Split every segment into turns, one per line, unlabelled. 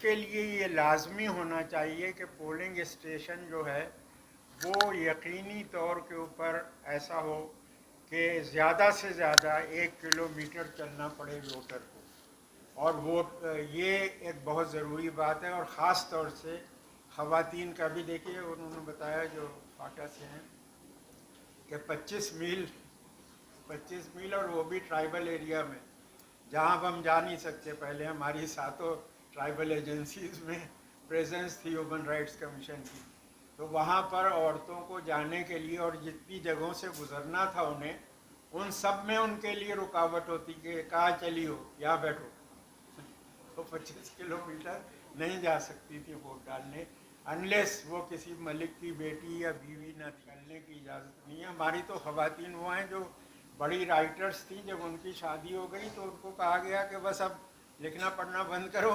کے لیے یہ لازمی ہونا چاہیے کہ پولنگ اسٹیشن جو ہے وہ یقینی طور کے اوپر ایسا ہو کہ زیادہ سے زیادہ 1 کلومیٹر چلنا پڑے ووٹر کو، اور یہ ایک بہت ضروری بات ہے. اور خاص طور سے خواتین کا بھی دیکھیے، انہوں نے بتایا جو فاٹا سے ہیں کہ 25 میل اور وہ بھی ٹرائبل ایریا میں، جہاں اب ہم جا نہیں سکتے. پہلے ہماری ساتوں ٹرائبل ایجنسیز میں پریزنس تھی ہیومن رائٹس کمیشن کی، تو وہاں پر عورتوں کو جانے کے لیے اور جتنی جگہوں سے گزرنا تھا انہیں، ان سب میں ان کے لیے رکاوٹ ہوتی کہ کہاں چلی ہو، یہاں بیٹھو. تو 25 کلومیٹر نہیں جا سکتی تھی ووٹ ڈالنے انلیس وہ کسی ملک کی بیٹی یا بیوی نہ نکلنے کی اجازت نہیں ہے. ہماری تو خواتین وہ ہیں جو بڑی رائٹرز تھیں، جب ان کی شادی ہو گئی تو ان کو کہا گیا کہ بس اب لکھنا پڑھنا بند کرو،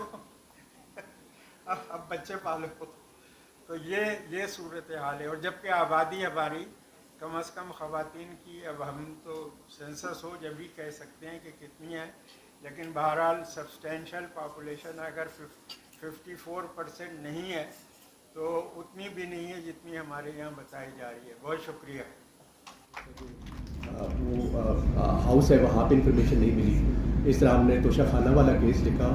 اب بچے پالو. تو یہ صورتحال ہے. اور جبکہ آبادی ہماری کم از کم خواتین کی، اب ہم تو سینسس ہو جب بھی کہہ سکتے ہیں کہ کتنی ہے، لیکن بہرحال سبسٹینشل پاپولیشن اگر 54% نہیں ہے تو اتنی بھی نہیں ہے جتنی ہمارے یہاں بتائی جا رہی ہے. بہت شکریہ.
وہ ہاؤس ہے وہاں پہ انفارمیشن نہیں ملی. اس طرح ہم نے توشہ خانہ والا کیس لکھا،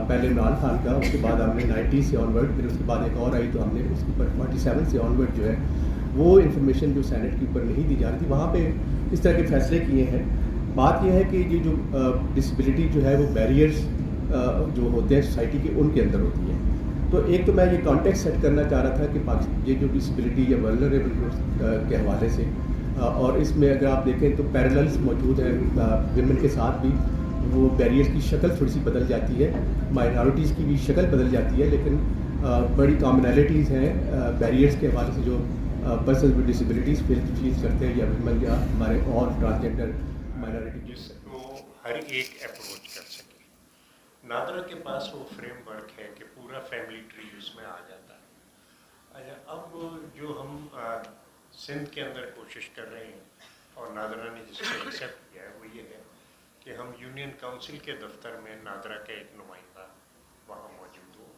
پہلے عمران خان کا، اس کے بعد ہم نے 90 سے آن ورڈ، پھر اس کے بعد ایک اور آئی تو ہم نے اس کے اوپر 47 سے آن ورڈ جو ہے وہ انفارمیشن جو سینٹ کے اوپر نہیں دی جا رہی تھی، وہاں پہ اس طرح کے فیصلے کیے ہیں. بات یہ ہے کہ یہ جو ڈسیبلٹی جو ہے وہ بیریئرز جو ہوتے ہیں سوسائٹی کے ان کے اندر ہوتی ہے. تو ایک تو میں یہ کانٹیکسٹ سیٹ کرنا چاہ رہا تھا کہ یہ جو ڈسیبلٹی یا ولنریبل کے حوالے سے، اور اس میں اگر آپ دیکھیں تو پیرللز موجود ہیں ویمن کے ساتھ بھی. وہ بیریئرز کی شکل تھوڑی سی بدل جاتی ہے، مائنارٹیز کی بھی شکل بدل جاتی ہے، لیکن بڑی کامنالٹیز ہیں بیریئرز کے حوالے سے جو پرسنز ود ڈسیبلٹیز فیس کرتے ہیں، یا ویمن یا ہمارے اور ٹرانسجینڈر مائنارٹی
جس کو ہر ایک اپروچ کر سکے. نادرا کے پاس وہ فریم ورک ہے کہ پورا فیملی ٹری اس میں آ جاتا ہے. اب جو ہم سندھ کے اندر کوشش کر رہے ہیں اور نادرا نے جس کو ایکسیپٹ کیا ہے وہ یہ ہے کہ ہم یونین کونسل کے دفتر میں نادرا کا ایک نمائندہ وہاں موجود ہو،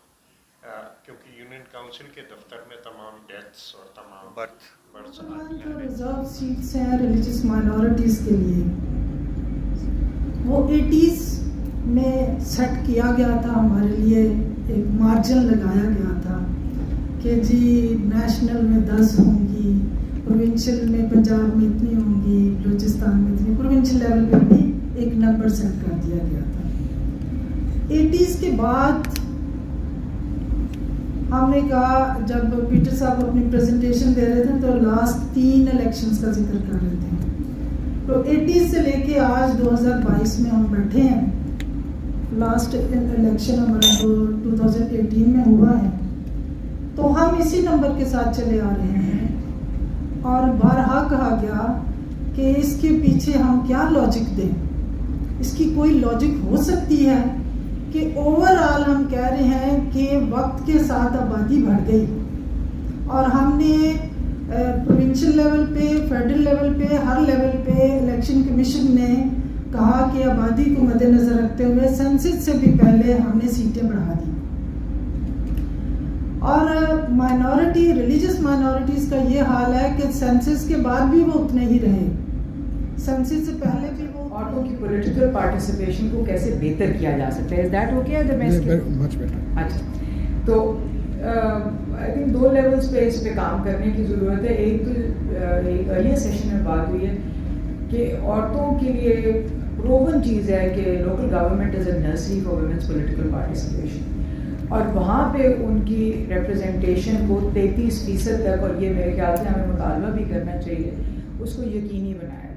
کیونکہ یونین کونسل کے دفتر میں تمام ڈیتھس اور تمام برتھس
ریزرو سیٹس ہیں ریلیجس مائنورٹیز کے لیے، وہ 80s میں سیٹ کیا گیا تھا. ہمارے لیے ایک مارجن لگایا گیا تھا کہ جی نیشنل میں 10 ہوں گی، پروونشل میں پنجاب میں اتنی ہوں گی، بلوچستان میں اتنی، پروونشل لیول پہ بھی ایک نمبر سیٹ کر دیا گیا تھا. 80s کے بعد ہم نے کہا، جب پیٹر صاحب اپنی پریزنٹیشن دے رہے تھے تو لاسٹ 3 الیکشنز کا ذکر کر رہے تھے. تو 80s سے لے کے آج 2022 میں ہم بیٹھے ہیں. لاسٹ الیکشن ہمارا 2018 میں ہوا ہے، تو ہم اسی نمبر کے ساتھ چلے آ رہے ہیں. اور بارہا کہا گیا کہ اس کے پیچھے ہم کیا لاجک دیں. اس کی کوئی لاجک ہو سکتی ہے کہ اوور آل ہم کہہ رہے ہیں کہ وقت کے ساتھ آبادی بڑھ گئی، اور ہم نے پروونشل لیول پہ، فیڈرل لیول پہ، ہر لیول پہ الیکشن کمیشن نے کہا کہ آبادی کو مد نظر رکھتے ہوئے سینسس سے بھی پہلے ہم نے سیٹیں بڑھا دی. اور مائنورٹی، ریلیجس مائنورٹیز کا یہ حال ہے کہ سینسس کے بعد بھی وہ اتنے ہی رہے، سینسس سے پہلے بھی وہ.
عورتوں کی پولیٹیکل پارٹیسپیشن کو کیسے بہتر کیا جا سکتا ہے؟ Is that okay? اچھا، تو آئی تھنک 2 لیولز پہ اس پہ کام کرنے کی ضرورت ہے. ایک تو ایک ارلیئر سیشن میں بات ہوئی ہے کہ عورتوں کے لیے پروون چیز ہے کہ local government is a nursery for women's political participation, اور وہاں پہ ان کی ریپرزنٹیشن کو 33% تک، اور یہ میرے خیال سے ہمیں مطالبہ بھی کرنا چاہیے، اس کو یقینی بنایا